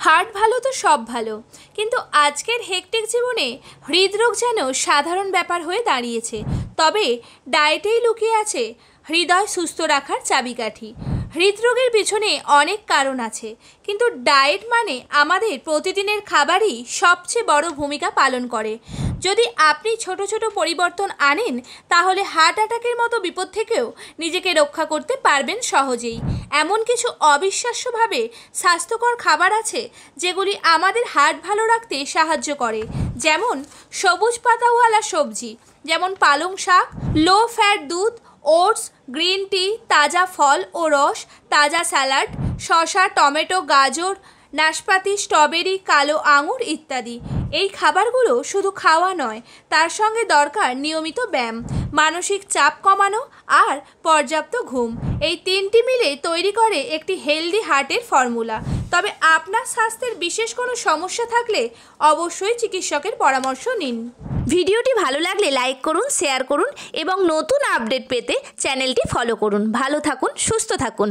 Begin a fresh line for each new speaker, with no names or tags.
Heart ভালো তো সব ভালো, কিন্তু আজকের হেকটিক জীবনে হৃদরোগ যেন সাধারণ ব্যাপার হয়ে দাঁড়িয়েছে। তবে ডায়েটেই লুকিয়ে আছে হৃদয় সুস্থ রাখার চাবিকাঠি। হৃদরোগের পিছনে অনেক কারণ আছে, কিন্তু ডায়েট মানে আমাদের প্রতিদিনের খাবারই সবচেয়ে বড় ভূমিকা পালন করে। যদি আপনি ছোট ছোট পরিবর্তন আনেন, তাহলে হার্ট অ্যাটাকের মতো বিপদ থেকেও নিজেকে রক্ষা করতে পারবেন সহজেই। এমন কিছু অবিশ্বাস্যভাবে স্বাস্থ্যকর খাবার আছে যেগুলি আমাদের হার্ট ভালো রাখতে সাহায্য করে, যেমন সবুজ পাতাওয়ালা সবজি, যেমন পালং শাক, লো ফ্যাট দুধ, ওটস, গ্রিন টি, তাজা ফল ও রস, তাজা স্যালাড, শসা, টমেটো, গাজর, নাশপাতি, স্ট্রবেরি, কালো আঙুর ইত্যাদি। এই খাবারগুলো শুধু খাওয়া নয়, তার সঙ্গে দরকার নিয়মিত ব্যায়াম, মানসিক চাপ কমানো আর পর্যাপ্ত ঘুম। এই তিনটি মিলে তৈরি করে একটি হেলদি হার্টের ফর্মুলা। তবে আপনার স্বাস্থ্যের বিশেষ কোনো সমস্যা থাকলে অবশ্যই চিকিৎসকের পরামর্শ নিন।
ভিডিওটি ভালো লাগলে লাইক করুন, শেয়ার করুন এবং নতুন আপডেট পেতে চ্যানেলটি ফলো করুন। ভালো থাকুন, সুস্থ থাকুন।